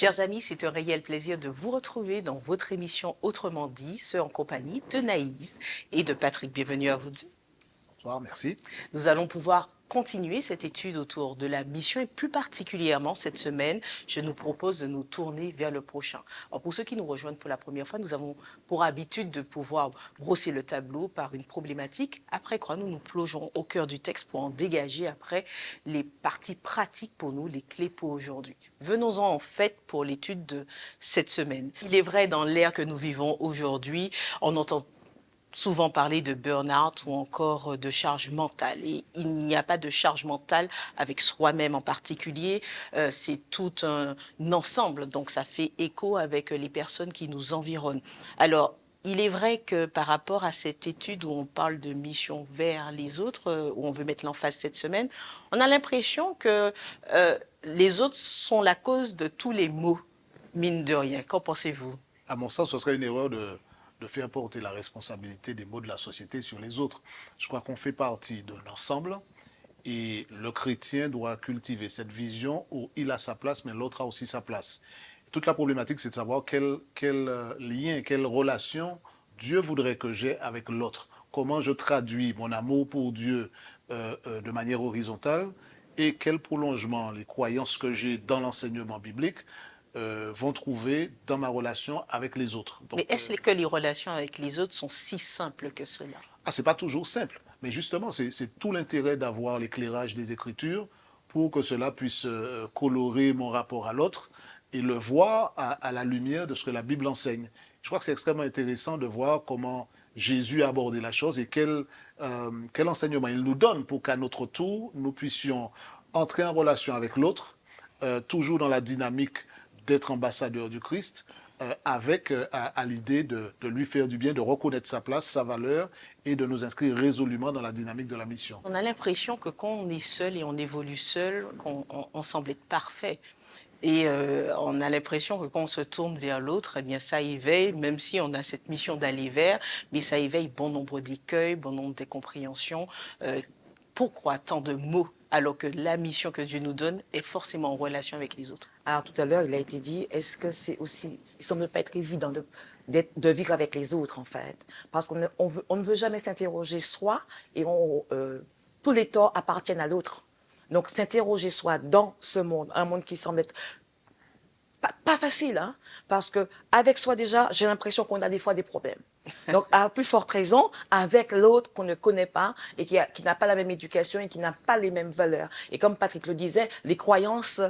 Chers amis, c'est un réel plaisir de vous retrouver dans votre émission Autrement dit, ce en compagnie de Naïs et de Patrick. Bienvenue à vous deux. Bonsoir, merci. Nous allons pouvoir continuer cette étude autour de la mission et plus particulièrement cette semaine, je nous propose de nous tourner vers le prochain. Alors pour ceux qui nous rejoignent pour la première fois, nous avons pour habitude de pouvoir brosser le tableau par une problématique, après quoi nous nous plongeons au cœur du texte pour en dégager après les parties pratiques pour nous, les clés pour aujourd'hui. Venons-en en fait pour l'étude de cette semaine. Il est vrai dans l'ère que nous vivons aujourd'hui, on entend souvent parler de burn-out ou encore de charge mentale. Et il n'y a pas de charge mentale avec soi-même en particulier, c'est tout un ensemble, donc ça fait écho avec les personnes qui nous environnent. Alors, il est vrai que par rapport à cette étude où on parle de mission vers les autres, où on veut mettre l'emphase cette semaine, on a l'impression que les autres sont la cause de tous les maux, mine de rien. Qu'en pensez-vous? À mon sens, ce serait une erreur de faire porter la responsabilité des maux de la société sur les autres. Je crois qu'on fait partie d'un ensemble et le chrétien doit cultiver cette vision où il a sa place, mais l'autre a aussi sa place. Et toute la problématique, c'est de savoir quel lien, quelle relation Dieu voudrait que j'ai avec l'autre. Comment je traduis mon amour pour Dieu de manière horizontale et quel prolongement les croyances que j'ai dans l'enseignement biblique vont trouver dans ma relation avec les autres. Donc, mais est-ce que les relations avec les autres sont si simples que cela? Ah, c'est pas toujours simple, mais justement, c'est tout l'intérêt d'avoir l'éclairage des Écritures pour que cela puisse colorer mon rapport à l'autre et le voir à la lumière de ce que la Bible enseigne. Je crois que c'est extrêmement intéressant de voir comment Jésus a abordé la chose et quel enseignement il nous donne pour qu'à notre tour, nous puissions entrer en relation avec l'autre, toujours dans la dynamique d'être ambassadeur du Christ, avec à l'idée de lui faire du bien, de reconnaître sa place, sa valeur et de nous inscrire résolument dans la dynamique de la mission. On a l'impression que quand on est seul et on évolue seul, qu'on semble être parfait. Et on a l'impression que quand on se tourne vers l'autre, eh bien ça éveille, même si on a cette mission d'aller vers, mais ça éveille bon nombre d'écueils, bon nombre d'incompréhensions. Pourquoi tant de mots alors que la mission que Dieu nous donne est forcément en relation avec les autres? Alors tout à l'heure, il a été dit, est-ce que c'est aussi, il semble pas être évident de vivre avec les autres en fait, parce qu'on on ne veut jamais s'interroger soi et tous les torts appartiennent à l'autre. Donc s'interroger soi dans ce monde, un monde qui semble être pas facile, hein, parce que avec soi déjà, j'ai l'impression qu'on a des fois des problèmes. Donc, à plus forte raison, avec l'autre qu'on ne connaît pas et qui n'a pas la même éducation et qui n'a pas les mêmes valeurs. Et comme Patrick le disait, les croyances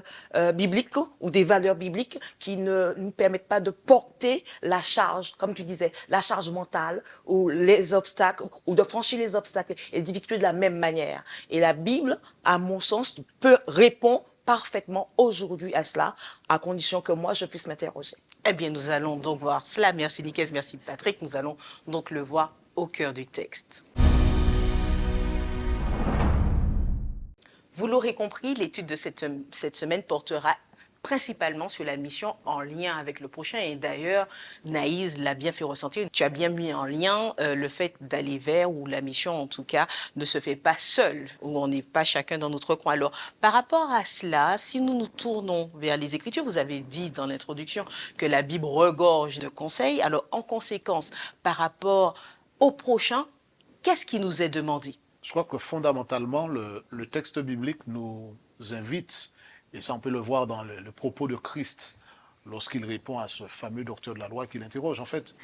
bibliques ou des valeurs bibliques qui ne nous permettent pas de porter la charge, comme tu disais, la charge mentale ou les obstacles, ou de franchir les obstacles et les difficultés de la même manière. Et la Bible, à mon sens, peut répondre parfaitement aujourd'hui à cela, à condition que moi, je puisse m'interroger. Eh bien, nous allons donc voir cela. Merci Nicaise, merci Patrick. Nous allons donc le voir au cœur du texte. Vous l'aurez compris, l'étude de cette semaine portera principalement sur la mission en lien avec le prochain. Et d'ailleurs, Naïs l'a bien fait ressentir. Tu as bien mis en lien le fait d'aller vers, ou la mission en tout cas, ne se fait pas seule, où on n'est pas chacun dans notre coin. Alors, par rapport à cela, si nous nous tournons vers les Écritures, vous avez dit dans l'introduction que la Bible regorge de conseils. Alors, en conséquence, par rapport au prochain, qu'est-ce qui nous est demandé? Je crois que fondamentalement, le texte biblique nous invite, et ça on peut le voir dans le propos de Christ, lorsqu'il répond à ce fameux docteur de la loi qu'il interroge. En fait,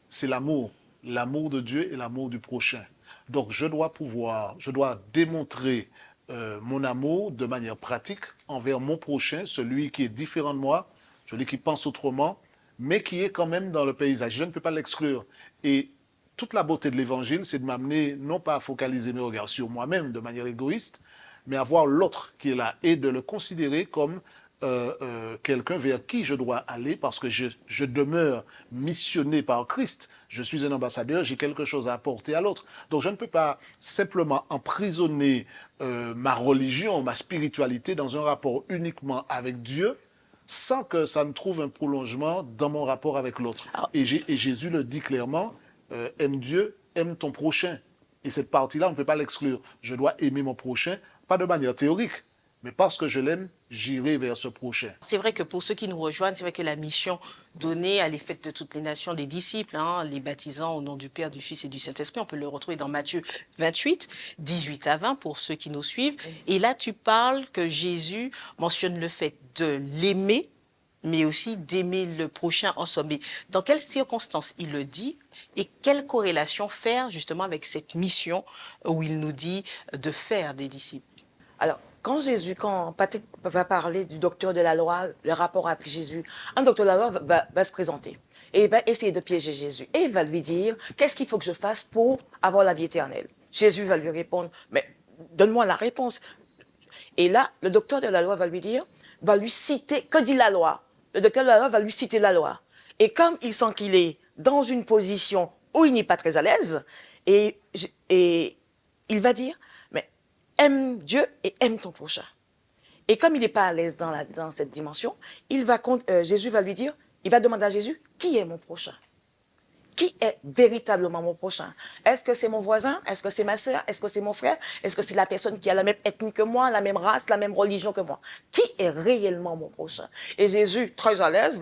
c'est l'amour de Dieu et l'amour du prochain. Donc je dois démontrer mon amour de manière pratique envers mon prochain, celui qui est différent de moi, celui qui pense autrement, mais qui est quand même dans le paysage. Je ne peux pas l'exclure. Et toute la beauté de l'évangile, c'est de m'amener non pas à focaliser mes regards sur moi-même de manière égoïste, mais à voir l'autre qui est là et de le considérer comme quelqu'un vers qui je dois aller parce que je demeure missionné par Christ. Je suis un ambassadeur, j'ai quelque chose à apporter à l'autre. Donc je ne peux pas simplement emprisonner ma religion, ma spiritualité dans un rapport uniquement avec Dieu sans que ça ne trouve un prolongement dans mon rapport avec l'autre. Et Jésus le dit clairement, aime Dieu, aime ton prochain. Et cette partie-là, on ne peut pas l'exclure. Je dois aimer mon prochain, pas de manière théorique, mais parce que je l'aime, j'irai vers ce prochain. C'est vrai que pour ceux qui nous rejoignent, c'est vrai que la mission donnée à les fêtes de toutes les nations des disciples, les baptisant au nom du Père, du Fils et du Saint-Esprit, on peut le retrouver dans Matthieu 28, 18 à 20 pour ceux qui nous suivent. Et là, tu parles que Jésus mentionne le fait de l'aimer, mais aussi d'aimer le prochain en somme. Mais dans quelles circonstances il le dit et quelle corrélation faire justement avec cette mission où il nous dit de faire des disciples? Alors, quand Patrick va parler du docteur de la loi, le rapport avec Jésus, un docteur de la loi va se présenter et il va essayer de piéger Jésus. Et il va lui dire, qu'est-ce qu'il faut que je fasse pour avoir la vie éternelle? Jésus va lui répondre, mais donne-moi la réponse. Et là, le docteur de la loi va lui dire, va lui citer, que dit la loi? Le docteur de la loi va lui citer la loi. Et comme il sent qu'il est dans une position où il n'est pas très à l'aise, et il va dire, mais aime Dieu et aime ton prochain. Et comme il n'est pas à l'aise dans cette dimension, Jésus va lui dire, il va demander à Jésus, qui est mon prochain? Qui est véritablement mon prochain? Est-ce que c'est mon voisin? Est-ce que c'est ma sœur? Est-ce que c'est mon frère? Est-ce que c'est la personne qui a la même ethnie que moi, la même race, la même religion que moi? Qui est réellement mon prochain? Et Jésus, très à l'aise,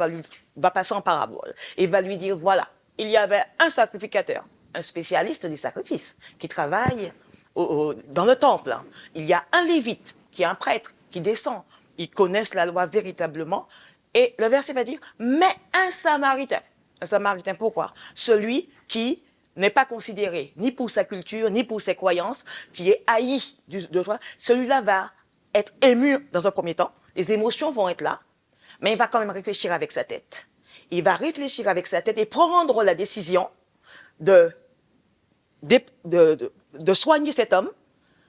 va passer en parabole et va lui dire, voilà, il y avait un sacrificateur, un spécialiste des sacrifices, qui travaille dans le temple. Il y a un lévite, qui est un prêtre, qui descend. Ils connaissent la loi véritablement. Et le verset va dire, mais un samaritain. Un samaritain, pourquoi? Celui qui n'est pas considéré ni pour sa culture, ni pour ses croyances, qui est haï de toi. Celui-là va être ému dans un premier temps. Les émotions vont être là, mais il va quand même réfléchir avec sa tête. Il va réfléchir avec sa tête et prendre la décision de soigner cet homme,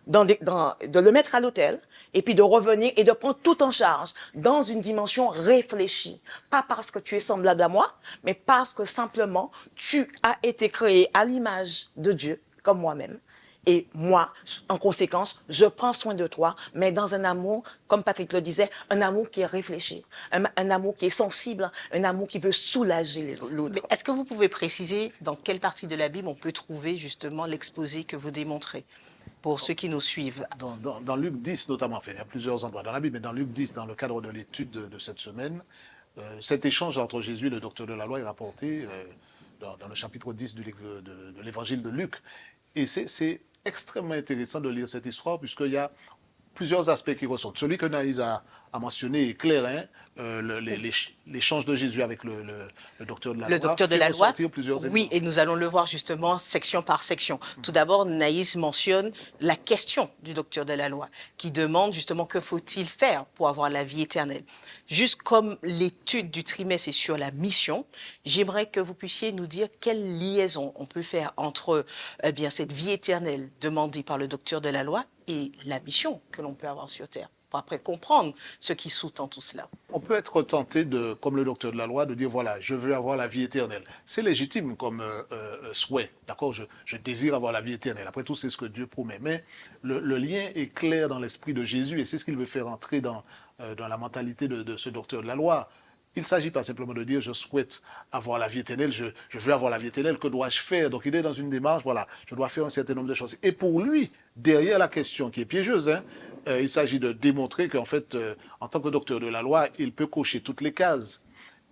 de le mettre à l'hôtel, et puis de revenir et de prendre tout en charge dans une dimension réfléchie. Pas parce que tu es semblable à moi, mais parce que simplement tu as été créé à l'image de Dieu, comme moi-même. Et moi, en conséquence, je prends soin de toi, mais dans un amour, comme Patrick le disait, un amour qui est réfléchi, un amour qui est sensible, un amour qui veut soulager l'autre. Est-ce que vous pouvez préciser dans quelle partie de la Bible on peut trouver justement l'exposé que vous démontrez pour ceux qui nous suivent? Dans Luc 10 notamment, enfin, il y a plusieurs endroits dans la Bible, mais dans Luc 10, dans le cadre de l'étude de cette semaine, cet échange entre Jésus et le docteur de la loi est rapporté dans le chapitre 10 de l'évangile de Luc. Et c'est extrêmement intéressant de lire cette histoire, puisqu'il y a plusieurs aspects qui ressortent. Celui que Naïs a mentionné est clair, l'échange de Jésus avec le docteur de la loi. Le docteur de la loi, oui, et nous allons le voir justement section par section. Tout d'abord, Naïs mentionne la question du docteur de la loi, qui demande justement que faut-il faire pour avoir la vie éternelle. Juste comme l'étude du trimestre est sur la mission, j'aimerais que vous puissiez nous dire quelle liaison on peut faire entre cette vie éternelle demandée par le docteur de la loi et la mission que l'on peut avoir sur Terre, pour après comprendre ce qui sous-tend tout cela. On peut être tenté, comme le docteur de la loi, de dire, voilà, je veux avoir la vie éternelle. C'est légitime comme souhait, d'accord? Je désire avoir la vie éternelle. Après tout, c'est ce que Dieu promet. Mais le lien est clair dans l'esprit de Jésus, et c'est ce qu'il veut faire entrer dans la mentalité de ce docteur de la loi. Il ne s'agit pas simplement de dire, je souhaite avoir la vie éternelle, je veux avoir la vie éternelle, que dois-je faire? Donc il est dans une démarche, voilà, je dois faire un certain nombre de choses. Et pour lui, derrière la question qui est piégeuse, il s'agit de démontrer qu'en fait, en tant que docteur de la loi, il peut cocher toutes les cases.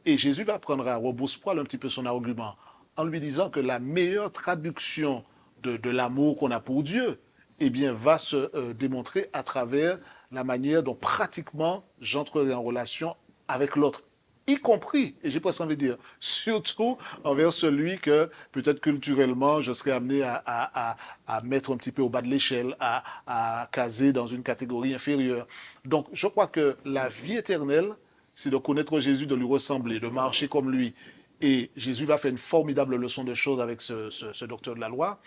Et Jésus va prendre à rebrousse-poil un petit peu son argument, en lui disant que la meilleure traduction de l'amour qu'on a pour Dieu, eh bien, va se démontrer à travers la manière dont pratiquement j'entrerai en relation avec l'autre, y compris, et j'ai presque envie de dire, surtout envers celui que peut-être culturellement je serais amené à mettre un petit peu au bas de l'échelle, à caser dans une catégorie inférieure. Donc je crois que la vie éternelle, c'est de connaître Jésus, de lui ressembler, de marcher comme lui. Et Jésus va faire une formidable leçon de choses avec ce docteur de la loi,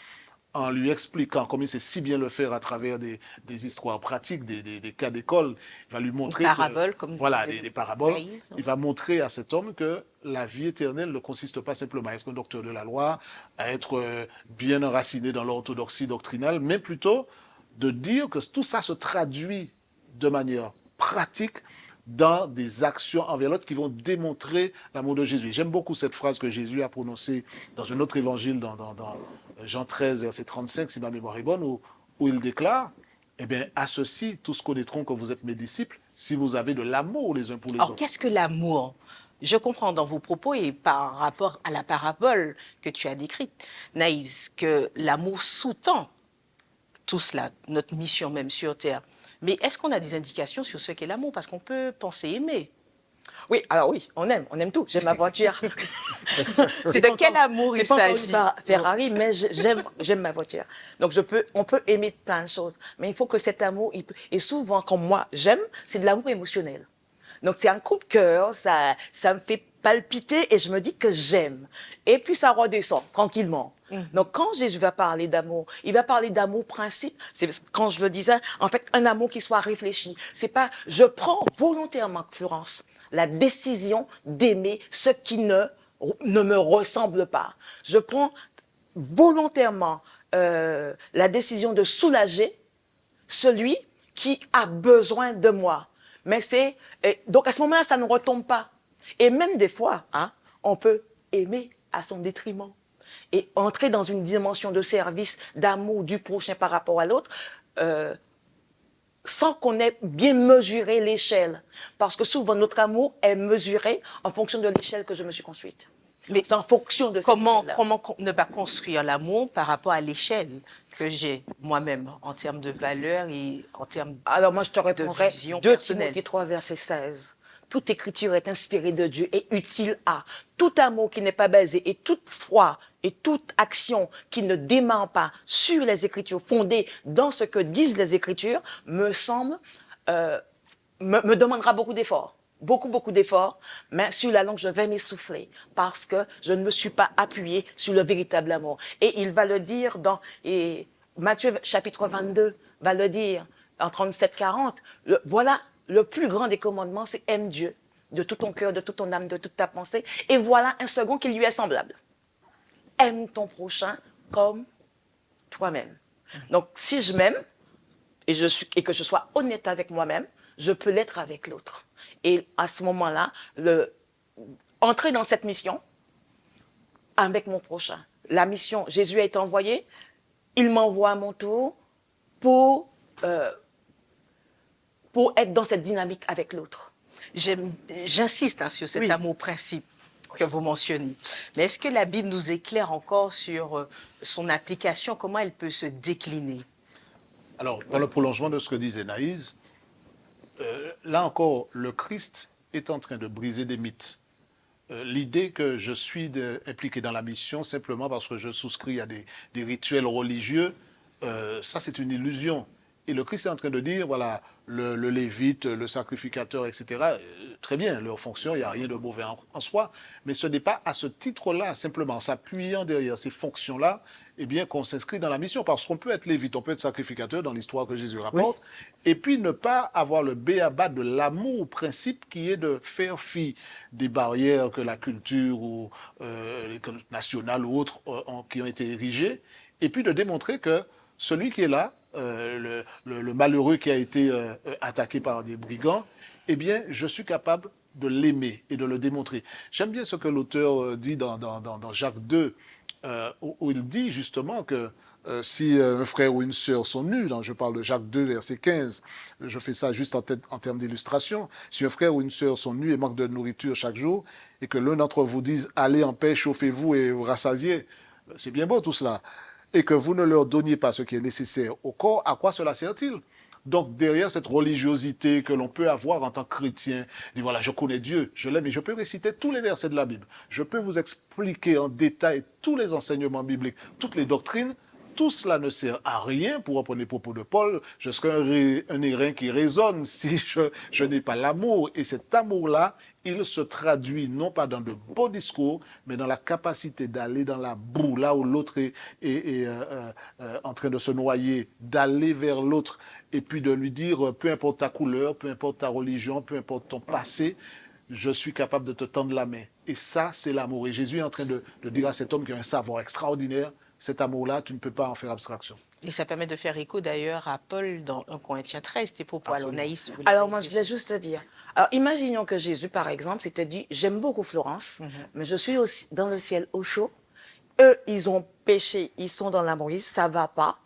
en lui expliquant, comme il sait si bien le faire à travers des histoires pratiques, des cas d'école. Il va lui montrer... Des paraboles, comme voilà, des paraboles. Il va montrer à cet homme que la vie éternelle ne consiste pas simplement à être un docteur de la loi, à être bien enraciné dans l'orthodoxie doctrinale, mais plutôt de dire que tout ça se traduit de manière pratique dans des actions envers l'autre qui vont démontrer l'amour de Jésus. J'aime beaucoup cette phrase que Jésus a prononcée dans un autre évangile, dans Jean 13, verset 35, si ma mémoire est bonne, où il déclare Eh bien, à ceci, tous connaîtront que vous êtes mes disciples si vous avez de l'amour les uns pour les Alors, autres. qu'est-ce que l'amour? Je comprends dans vos propos et par rapport à la parabole que tu as décrite, Naïs, que l'amour sous-tend tout cela, notre mission même sur Terre. Mais est-ce qu'on a des indications sur ce qu'est l'amour? Parce qu'on peut penser aimer. Oui, alors oui, on aime tout. J'aime ma voiture. C'est de quel amour il C'est pas encore s'agit? une Ferrari, mais j'aime ma voiture. Donc on peut aimer plein de choses, mais il faut que cet amour, et souvent quand moi j'aime, c'est de l'amour émotionnel. Donc c'est un coup de cœur, ça me fait palpiter et je me dis que j'aime. Et puis ça redescend tranquillement. Donc quand Jésus va parler d'amour, il va parler d'amour principe. C'est quand je le disais, en fait, un amour qui soit réfléchi. C'est pas je prends volontairement, Florence, la décision d'aimer ce qui ne me ressemble pas. Je prends volontairement la décision de soulager celui qui a besoin de moi. Mais donc à ce moment-là, ça ne retombe pas. Et même des fois, hein, on peut aimer à son détriment et entrer dans une dimension de service, d'amour du prochain par rapport à l'autre, sans qu'on ait bien mesuré l'échelle. Parce que souvent, notre amour est mesuré en fonction de l'échelle que je me suis construite. Mais c'est en fonction de cette comment échelle-là. ne pas construire l'amour par rapport à l'échelle que j'ai moi-même en termes de valeur et en termes Alors moi, je te de répondrai vision 2 personnelle? Timothée 3, verset 16. Toute écriture est inspirée de Dieu et utile à tout amour qui n'est pas basé et toute foi et toute action qui ne dément pas sur les écritures, fondées dans ce que disent les écritures, me semble, me demandera beaucoup d'efforts. Beaucoup d'efforts, mais sur la langue, je vais m'essouffler parce que je ne me suis pas appuyée sur le véritable amour. Et il va le dire et Matthieu chapitre 22 va le dire en 37-40. Voilà, le plus grand des commandements, c'est aime Dieu de tout ton cœur, de toute ton âme, de toute ta pensée. Et voilà un second qui lui est semblable. Aime ton prochain comme toi-même. Donc, si je m'aime, et que je sois honnête avec moi-même, je peux l'être avec l'autre. Et à ce moment-là, entrer dans cette mission avec mon prochain. La mission, Jésus a été envoyé, il m'envoie à mon tour pour être dans cette dynamique avec l'autre. J'insiste sur cet Oui. amour principe que vous mentionnez. Mais est-ce que la Bible nous éclaire encore sur son application, comment elle peut se décliner? Alors, dans le prolongement de ce que disait Naïs, là encore, le Christ est en train de briser des mythes. L'idée que je suis impliqué dans la mission simplement parce que je souscris à des rituels religieux, ça c'est une illusion. Et le Christ est en train de dire, voilà, le lévite, le sacrificateur, etc., très bien, leur fonction, il n'y a rien de mauvais en soi, mais ce n'est pas à ce titre-là, simplement en s'appuyant derrière ces fonctions-là, eh bien, qu'on s'inscrit dans la mission. Parce qu'on peut être lévite, on peut être sacrificateur dans l'histoire que Jésus rapporte, et puis ne pas avoir le béaba de l'amour, principe qui est de faire fi des barrières que la culture ou nationale ou autres qui ont été érigées, et puis de démontrer que celui qui est là, le malheureux qui a été attaqué par des brigands, eh bien, je suis capable de l'aimer et de le démontrer. J'aime bien ce que l'auteur dit dans Jacques 2, où il dit justement que si un frère ou une sœur sont nus, je parle de Jacques 2, verset 15, je fais ça juste en termes d'illustration, si un frère ou une sœur sont nus et manquent de nourriture chaque jour, et que l'un d'entre vous dise « Allez en paix, chauffez-vous et vous rassasiez », c'est bien beau tout cela, et que vous ne leur donniez pas ce qui est nécessaire au corps, à quoi cela sert-il? Donc, derrière cette religiosité que l'on peut avoir en tant que chrétien, dit voilà, je connais Dieu, je l'aime, et je peux réciter tous les versets de la Bible. Je peux vous expliquer en détail tous les enseignements bibliques, toutes les doctrines. Tout cela ne sert à rien, pour reprendre les propos de Paul, je serai un airain qui résonne si je n'ai pas l'amour. Et cet amour-là, il se traduit non pas dans de beaux discours, mais dans la capacité d'aller dans la boue, là où l'autre est en train de se noyer, d'aller vers l'autre et puis de lui dire, peu importe ta couleur, peu importe ta religion, peu importe ton passé, je suis capable de te tendre la main. Et ça, c'est l'amour. Et Jésus est en train de dire à cet homme qui a un savoir extraordinaire, cet amour-là, tu ne peux pas en faire abstraction. Et ça permet de faire écho d'ailleurs à Paul dans 1 Corinthiens 13, tes propos. Alors, Naïs, alors moi, je voulais juste te dire. Alors, imaginons que Jésus, par exemple, s'était dit, j'aime beaucoup Florence, mais je suis aussi dans le ciel au chaud. Eux, ils ont péché, ils sont dans la mouise, ça va pas.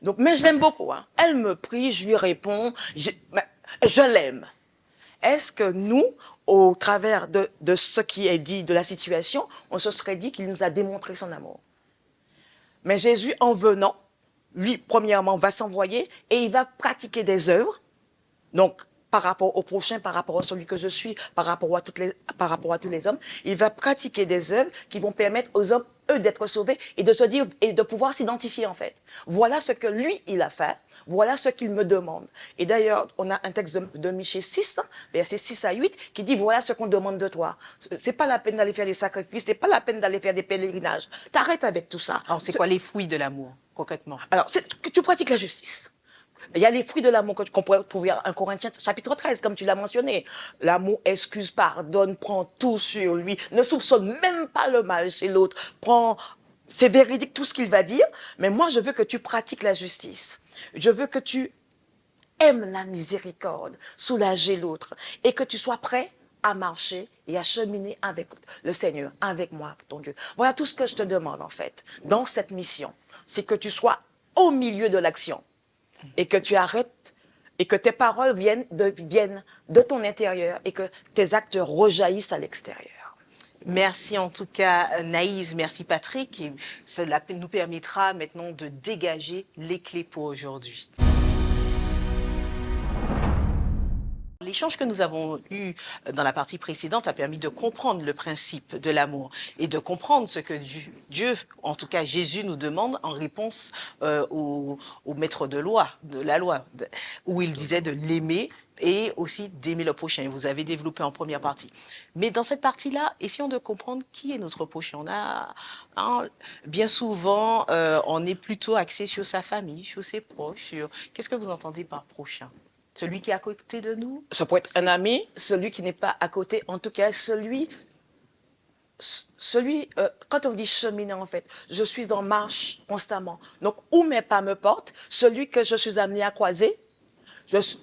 Donc, mais je l'aime beaucoup. Hein. Elle me prie, je lui réponds, je l'aime. Est-ce que nous, au travers de ce qui est dit, de la situation, on se serait dit qu'il nous a démontré son amour? Mais Jésus, en venant, lui, premièrement, va s'envoyer et il va pratiquer des œuvres. Donc, par rapport au prochain, par rapport à celui que je suis, par rapport à tous les hommes, il va pratiquer des œuvres qui vont permettre aux hommes, eux, d'être sauvés et de se dire, et de pouvoir s'identifier, en fait. Voilà ce que lui, il a fait. Voilà ce qu'il me demande. Et d'ailleurs, on a un texte de Michée 6, versets 6 à 8, qui dit, voilà ce qu'on demande de toi. C'est pas la peine d'aller faire des sacrifices, c'est pas la peine d'aller faire des pèlerinages. T'arrêtes avec tout ça. Alors, c'est quoi les fruits de l'amour, concrètement? Alors, c'est que tu pratiques la justice. Il y a les fruits de l'amour qu'on pourrait trouver en Corinthiens chapitre 13, comme tu l'as mentionné. L'amour excuse, pardonne, prend tout sur lui, ne soupçonne même pas le mal chez l'autre, c'est véridique tout ce qu'il va dire, mais moi je veux que tu pratiques la justice. Je veux que tu aimes la miséricorde, soulager l'autre, et que tu sois prêt à marcher et à cheminer avec le Seigneur, avec moi, ton Dieu. Voilà tout ce que je te demande en fait, dans cette mission, c'est que tu sois au milieu de l'action. Et que tu arrêtes, et que tes paroles viennent de ton intérieur, et que tes actes rejaillissent à l'extérieur. Merci en tout cas Naïs, merci Patrick. Et cela nous permettra maintenant de dégager les clés pour aujourd'hui. L'échange que nous avons eu dans la partie précédente a permis de comprendre le principe de l'amour et de comprendre ce que Dieu, en tout cas Jésus, nous demande en réponse au maître de la loi, où il disait de l'aimer et aussi d'aimer le prochain. Vous avez développé en première partie. Mais dans cette partie-là, essayons de comprendre qui est notre prochain. Bien souvent, on est plutôt axé sur sa famille, sur ses proches. Qu'est-ce que vous entendez par prochain? Celui qui est à côté de nous? Ça peut être un ami, celui qui n'est pas à côté, en tout cas quand on dit cheminer en fait, je suis en marche constamment. Donc où mes pas me portent, celui que je suis amené à croiser,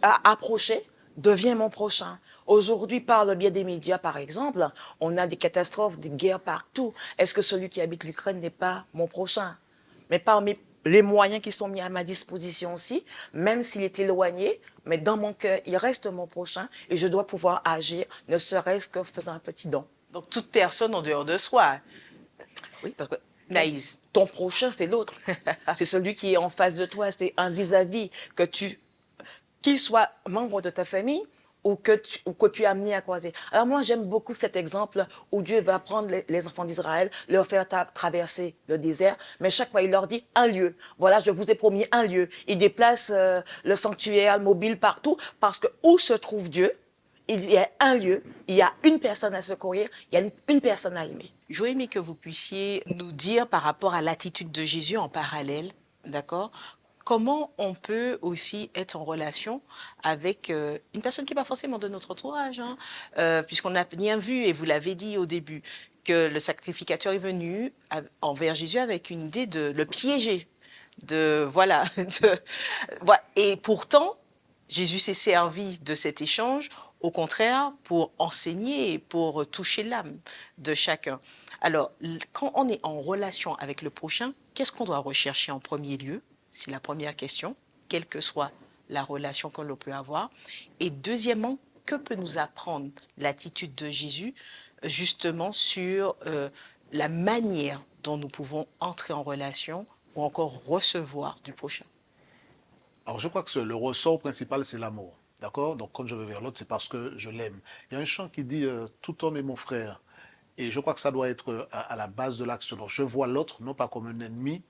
à approcher, devient mon prochain. Aujourd'hui, par le biais des médias, par exemple, on a des catastrophes, des guerres partout. Est-ce que celui qui habite l'Ukraine n'est pas mon prochain? Mais parmi les moyens qui sont mis à ma disposition aussi, même s'il est éloigné, mais dans mon cœur, il reste mon prochain et je dois pouvoir agir, ne serait-ce que faisant un petit don. Donc, toute personne en dehors de soi. Oui, parce que Naïs. Ton prochain, c'est l'autre. C'est celui qui est en face de toi, c'est un vis-à-vis qu'il soit membre de ta famille ou que tu es amené à croiser. Alors moi, j'aime beaucoup cet exemple où Dieu va prendre les enfants d'Israël, leur faire traverser le désert, mais chaque fois, il leur dit un lieu. Voilà, je vous ai promis un lieu. Il déplace le sanctuaire mobile partout parce que où se trouve Dieu, il y a un lieu, il y a une personne à secourir, il y a une personne à aimer. J'aurais aimé que vous puissiez nous dire par rapport à l'attitude de Jésus en parallèle, d'accord? Comment on peut aussi être en relation avec une personne qui n'est pas forcément de notre entourage, hein, puisqu'on a bien vu, et vous l'avez dit au début, que le sacrificateur est venu envers Jésus avec une idée de le piéger. Voilà. Et pourtant, Jésus s'est servi de cet échange, au contraire, pour enseigner et pour toucher l'âme de chacun. Alors, quand on est en relation avec le prochain, qu'est-ce qu'on doit rechercher en premier lieu? C'est la première question, quelle que soit la relation que l'on peut avoir. Et deuxièmement, que peut nous apprendre l'attitude de Jésus justement sur la manière dont nous pouvons entrer en relation ou encore recevoir du prochain? Alors je crois que le ressort principal, c'est l'amour. D'accord? Donc quand je vais vers l'autre, c'est parce que je l'aime. Il y a un chant qui dit tout homme est mon frère. Et je crois que ça doit être à la base de l'action. Donc je vois l'autre non pas comme un ennemi,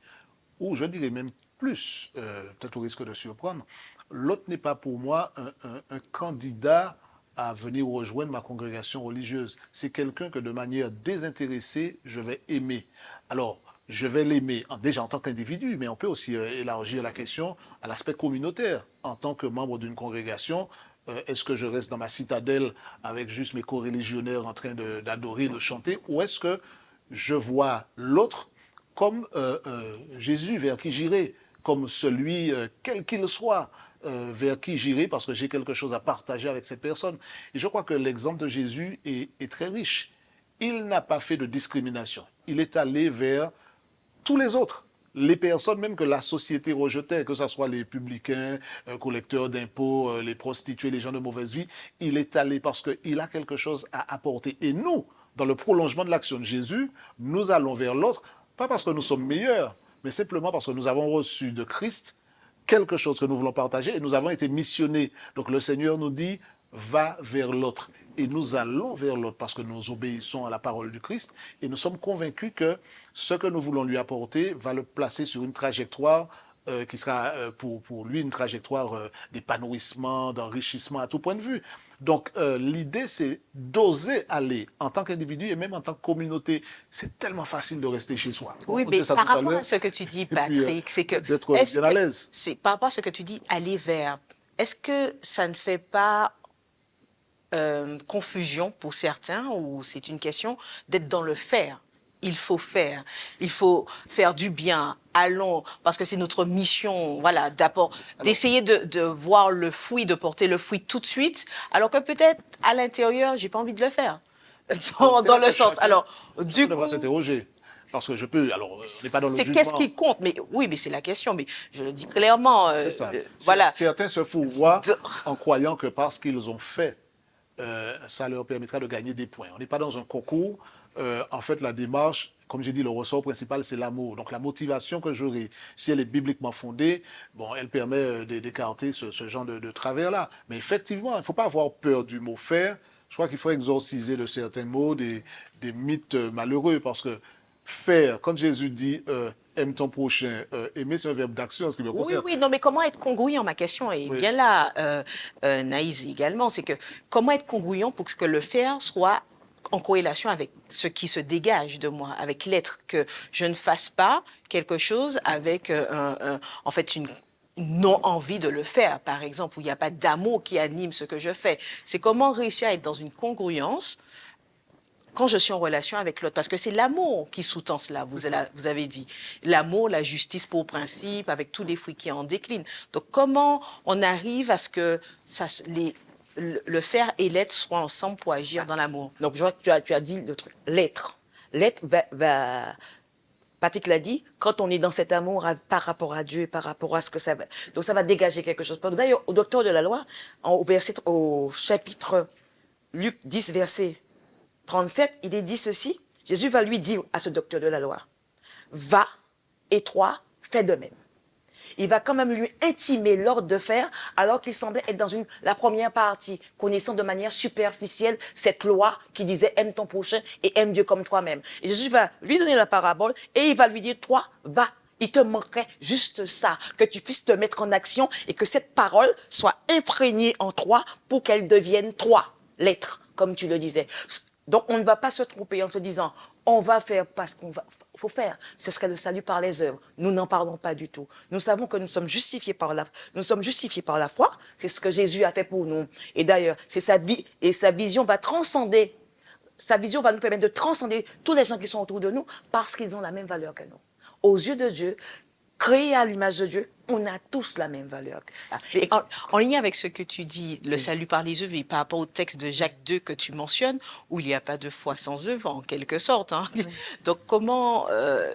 ou je dirais même plus, peut-être au risque de surprendre, l'autre n'est pas pour moi un candidat à venir rejoindre ma congrégation religieuse. C'est quelqu'un que de manière désintéressée, je vais aimer. Alors, je vais l'aimer déjà en tant qu'individu, mais on peut aussi élargir la question à l'aspect communautaire. En tant que membre d'une congrégation, est-ce que je reste dans ma citadelle avec juste mes co-religionnaires en train d'adorer, de chanter, ou est-ce que je vois l'autre comme Jésus vers qui j'irai, comme celui, quel qu'il soit, vers qui j'irai parce que j'ai quelque chose à partager avec cette personne. Et je crois que l'exemple de Jésus est très riche. Il n'a pas fait de discrimination. Il est allé vers tous les autres. les personnes même que la société rejetait, que ce soit les publicains, collecteurs d'impôts, les prostituées, les gens de mauvaise vie, il est allé parce qu'il a quelque chose à apporter. Et nous, dans le prolongement de l'action de Jésus, nous allons vers l'autre, pas parce que nous sommes meilleurs, mais simplement parce que nous avons reçu de Christ quelque chose que nous voulons partager et nous avons été missionnés. Donc le Seigneur nous dit, va vers l'autre. Et nous allons vers l'autre parce que nous obéissons à la parole du Christ et nous sommes convaincus que ce que nous voulons lui apporter va le placer sur une trajectoire qui sera pour lui une trajectoire d'épanouissement, d'enrichissement à tout point de vue. Donc l'idée c'est d'oser aller en tant qu'individu et même en tant que communauté. C'est tellement facile de rester chez soi. Oui, mais par rapport à ce que tu dis, Patrick, c'est que d'être bien à l'aise. Par rapport à ce que tu dis, aller vers, est-ce que ça ne fait pas confusion pour certains ou c'est une question d'être dans le faire? Il faut faire du bien, allons, parce que c'est notre mission, voilà, d'essayer de voir le fruit, de porter le fruit tout de suite, alors que peut-être à l'intérieur, j'ai pas envie de le faire. Dans le sens, alors, du coup... On devra s'interroger. Parce que je peux, alors, on n'est pas dans le jugement. C'est qu'est-ce qui compte, mais oui, mais c'est la question, mais je le dis clairement, voilà. Certains se fourvoient en croyant que parce qu'ils ont fait, ça leur permettra de gagner des points. On n'est pas dans un concours. En fait, la démarche, comme j'ai dit, le ressort principal, c'est l'amour. Donc, la motivation que j'aurai, si elle est bibliquement fondée, bon, elle permet d'écarter ce genre de travers-là. Mais effectivement, il ne faut pas avoir peur du mot faire. Je crois qu'il faut exorciser de certains mots, des mythes malheureux, parce que faire, quand Jésus dit aime ton prochain, aimer, c'est un verbe d'action, ce qui me concerne. Oui, non, mais comment être congruent, ma question est bien là, Naïs également, c'est que comment être congruent pour que le faire soit en corrélation avec ce qui se dégage de moi, avec l'être, que je ne fasse pas quelque chose avec en fait une non-envie de le faire, par exemple, où il n'y a pas d'amour qui anime ce que je fais. C'est comment réussir à être dans une congruence quand je suis en relation avec l'autre, parce que c'est l'amour qui sous-tend cela, vous avez dit. L'amour, la justice pour principe, avec tous les fruits qui en déclinent. Donc, comment on arrive à ce que le faire et l'être soient ensemble pour agir dans l'amour? Donc, je vois que tu as dit le truc. L'être. L'être va Patrick l'a dit, quand on est dans cet amour par rapport à Dieu, par rapport à ce que ça va... Donc, ça va dégager quelque chose. D'ailleurs, au docteur de la loi, au chapitre Luc 10, verset 37, il est dit ceci. Jésus va lui dire à ce docteur de la loi, va et toi, fais de même. Il va quand même lui intimer l'ordre de faire, alors qu'il semblait être dans la première partie, connaissant de manière superficielle cette loi qui disait aime ton prochain et aime Dieu comme toi-même. Et Jésus va lui donner la parabole et il va lui dire, toi, va. Il te manquerait juste ça, que tu puisses te mettre en action et que cette parole soit imprégnée en toi pour qu'elle devienne toi, l'être, comme tu le disais. Donc, on ne va pas se tromper en se disant, on va faire parce qu'on faut faire. Ce serait le salut par les œuvres. Nous n'en parlons pas du tout. Nous savons que nous sommes justifiés par la foi. C'est ce que Jésus a fait pour nous. Et d'ailleurs, c'est sa vie et sa vision va transcender. Sa vision va nous permettre de transcender tous les gens qui sont autour de nous parce qu'ils ont la même valeur que nous. Aux yeux de Dieu, créés à l'image de Dieu, on a tous la même valeur. Et en lien avec ce que tu dis, le salut par les œuvres, et par rapport au texte de Jacques 2 que tu mentionnes, où il n'y a pas de foi sans œuvre, en quelque sorte. Hein. Oui. Donc, comment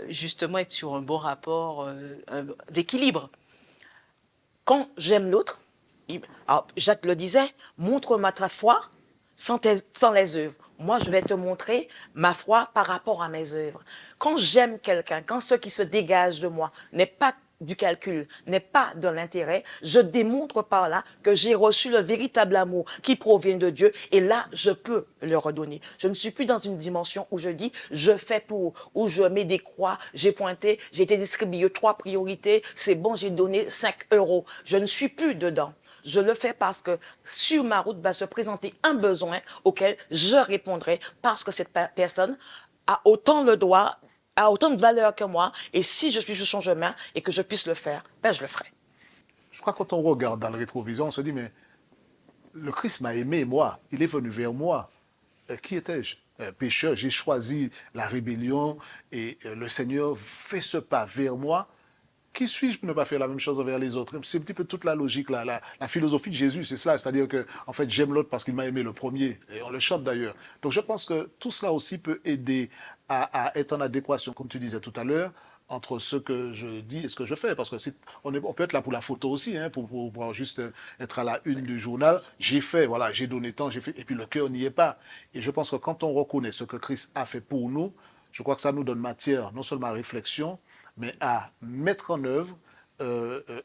justement être sur un bon rapport d'équilibre? Quand j'aime l'autre, Jacques le disait, montre-moi ta foi sans les œuvres. Moi, je vais te montrer ma foi par rapport à mes œuvres. Quand j'aime quelqu'un, quand ce qui se dégage de moi n'est pas du calcul, n'est pas de l'intérêt, je démontre par là que j'ai reçu le véritable amour qui provient de Dieu et là, je peux le redonner. Je ne suis plus dans une dimension où je dis, je fais pour, où je mets des croix, j'ai pointé, j'ai été distribué 3 priorités, c'est bon, j'ai donné 5 €. Je ne suis plus dedans. Je le fais parce que sur ma route va se présenter un besoin auquel je répondrai parce que cette personne a autant le droit, a autant de valeur que moi, et si je suis sur son chemin et que je puisse le faire, ben je le ferai. Je crois que quand on regarde dans le rétroviseur, on se dit, mais le Christ m'a aimé, moi, il est venu vers moi. Qui étais-je? Pécheur, j'ai choisi la rébellion et le Seigneur fait ce pas vers moi. Qui suis-je pour ne pas faire la même chose envers les autres? C'est un petit peu toute la logique, la philosophie de Jésus, c'est cela. C'est-à-dire que, en fait, j'aime l'autre parce qu'il m'a aimé le premier. Et on le chante d'ailleurs. Donc je pense que tout cela aussi peut aider à être en adéquation, comme tu disais tout à l'heure, entre ce que je dis et ce que je fais. Parce que on peut être là pour la photo aussi, hein, pour juste être à la une du journal. J'ai fait, voilà, j'ai donné tant, j'ai fait, et puis le cœur n'y est pas. Et je pense que quand on reconnaît ce que Christ a fait pour nous, je crois que ça nous donne matière non seulement à réflexion, mais à mettre en œuvre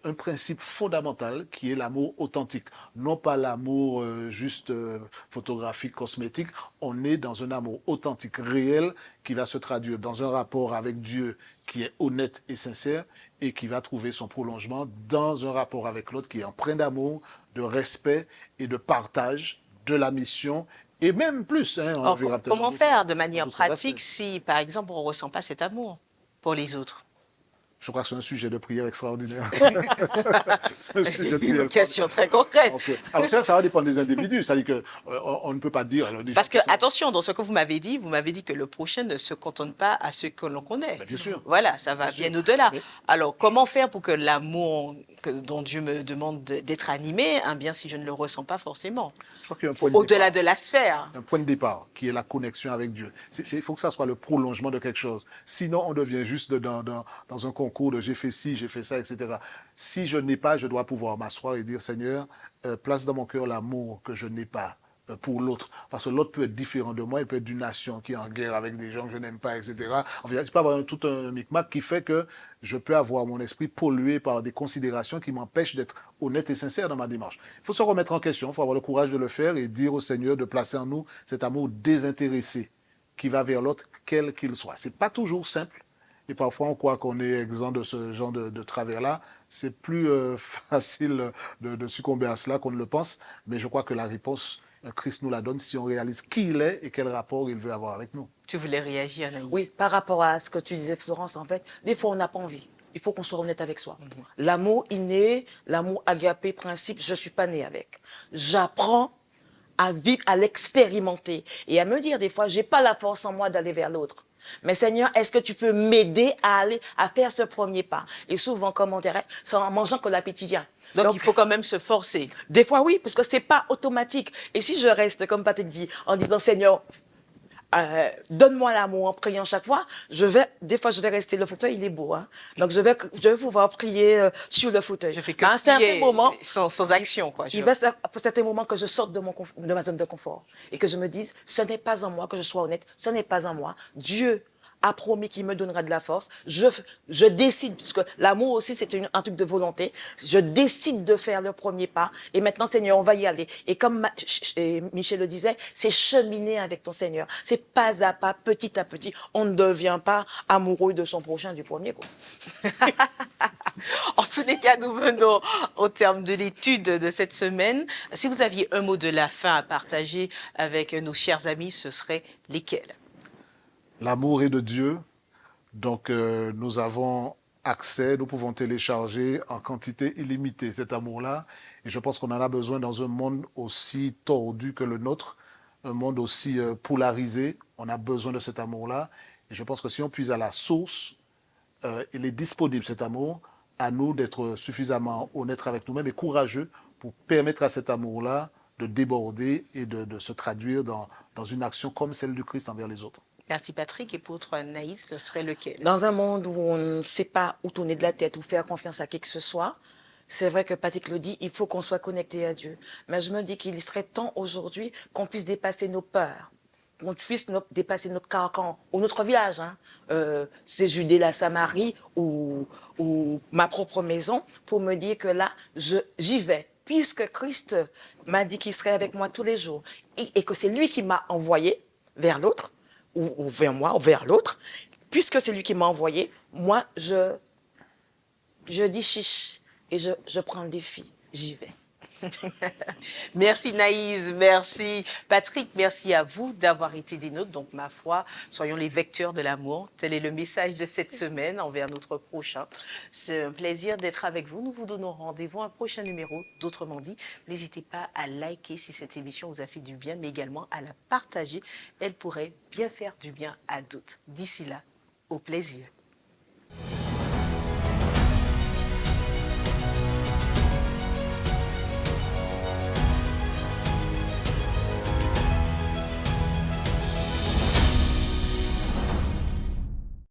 un principe fondamental qui est l'amour authentique. Non pas l'amour juste photographique, cosmétique. On est dans un amour authentique, réel, qui va se traduire dans un rapport avec Dieu qui est honnête et sincère et qui va trouver son prolongement dans un rapport avec l'autre qui est empreint d'amour, de respect et de partage de la mission et même plus. Hein, Or, comment faire de manière pratique si, par exemple, on ne ressent pas cet amour pour les autres? Je crois que c'est un sujet de prière extraordinaire. Une question très concrète. Alors ça va dépendre des individus. C'est-à-dire qu'on ne peut pas dire... Parce que, attention, dans ce que vous m'avez dit que le prochain ne se cantonne pas à ce que l'on connaît. Bien sûr. Voilà, ça va bien au-delà. Alors, comment faire pour que l'amour dont Dieu me demande d'être animé, bien si je ne le ressens pas forcément, au-delà de la sphère? Un point de départ qui est la connexion avec Dieu. Il faut que ça soit le prolongement de quelque chose. Sinon, on devient juste dans un concours de j'ai fait ci, j'ai fait ça, etc. Si je n'ai pas, je dois pouvoir m'asseoir et dire, Seigneur, place dans mon cœur l'amour que je n'ai pas pour l'autre. Parce que l'autre peut être différent de moi, il peut être d'une nation qui est en guerre avec des gens que je n'aime pas, etc. Il peut y avoir tout un micmac qui fait que je peux avoir mon esprit pollué par des considérations qui m'empêchent d'être honnête et sincère dans ma démarche. Il faut se remettre en question, il faut avoir le courage de le faire et dire au Seigneur de placer en nous cet amour désintéressé qui va vers l'autre, quel qu'il soit. C'est pas toujours simple. Et parfois, on croit qu'on est exempt de ce genre de travers-là. C'est plus facile de succomber à cela qu'on ne le pense. Mais je crois que la réponse, Christ nous la donne si on réalise qui il est et quel rapport il veut avoir avec nous. Tu voulais réagir, Anaïs? Oui, par rapport à ce que tu disais, Florence, en fait, des fois, on n'a pas envie. Il faut qu'on soit honnête avec soi. L'amour inné, l'amour agapé, principe, je ne suis pas née avec. J'apprends à vivre, à l'expérimenter et à me dire des fois, j'ai pas la force en moi d'aller vers l'autre. Mais Seigneur, est-ce que tu peux m'aider à aller, à faire ce premier pas? Et souvent, comme on dirait, c'est en mangeant que l'appétit vient. Donc, il faut quand même se forcer. Des fois, oui, parce que c'est pas automatique. Et si je reste, comme Patrick dit, en disant, Seigneur, donne-moi l'amour en priant chaque fois, des fois, je vais rester, le fauteuil, il est beau, hein. Donc, je vais pouvoir prier sur le fauteuil. Je fais que à un certain moment, sans action, quoi. Il va à un certain moment que je sorte de ma zone de confort et que je me dise, ce n'est pas en moi, que je sois honnête, ce n'est pas en moi. Dieu a promis qu'il me donnera de la force. Je décide, parce que l'amour aussi, c'est un truc de volonté. Je décide de faire le premier pas. Et maintenant, Seigneur, on va y aller. Et comme Michel le disait, c'est cheminer avec ton Seigneur. C'est pas à pas, petit à petit. On ne devient pas amoureux de son prochain du premier coup. En tous les cas, nous venons au terme de l'étude de cette semaine. Si vous aviez un mot de la fin à partager avec nos chers amis, ce serait lesquels? L'amour est de Dieu, donc nous avons accès, nous pouvons télécharger en quantité illimitée cet amour-là. Et je pense qu'on en a besoin dans un monde aussi tordu que le nôtre, un monde aussi polarisé. On a besoin de cet amour-là. Et je pense que si on puise à la source, il est disponible cet amour, à nous d'être suffisamment honnêtes avec nous-mêmes et courageux pour permettre à cet amour-là de déborder et de se traduire dans une action comme celle du Christ envers les autres. Merci Patrick. Et pour toi, Naïs, ce serait lequel? Dans un monde où on ne sait pas où tourner de la tête ou faire confiance à qui que ce soit, c'est vrai que Patrick le dit, il faut qu'on soit connecté à Dieu. Mais je me dis qu'il serait temps aujourd'hui qu'on puisse dépasser nos peurs, qu'on puisse dépasser notre carcan ou notre village. Hein. C'est Judée, la Samarie ou ma propre maison pour me dire que là, j'y vais. Puisque Christ m'a dit qu'il serait avec moi tous les jours et que c'est lui qui m'a envoyé vers l'autre, ou vers moi, ou vers l'autre, puisque c'est lui qui m'a envoyé, moi, je dis chiche et je prends le défi, j'y vais. Merci Naïs, merci Patrick, merci à vous d'avoir été des nôtres. Donc ma foi, soyons les vecteurs de l'amour. Tel est le message de cette semaine envers notre prochain. C'est un plaisir d'être avec vous. Nous vous donnons rendez-vous à un prochain numéro d'Autrement dit. N'hésitez pas à liker si cette émission vous a fait du bien, mais également à la partager. Elle pourrait bien faire du bien à d'autres. D'ici là, au plaisir.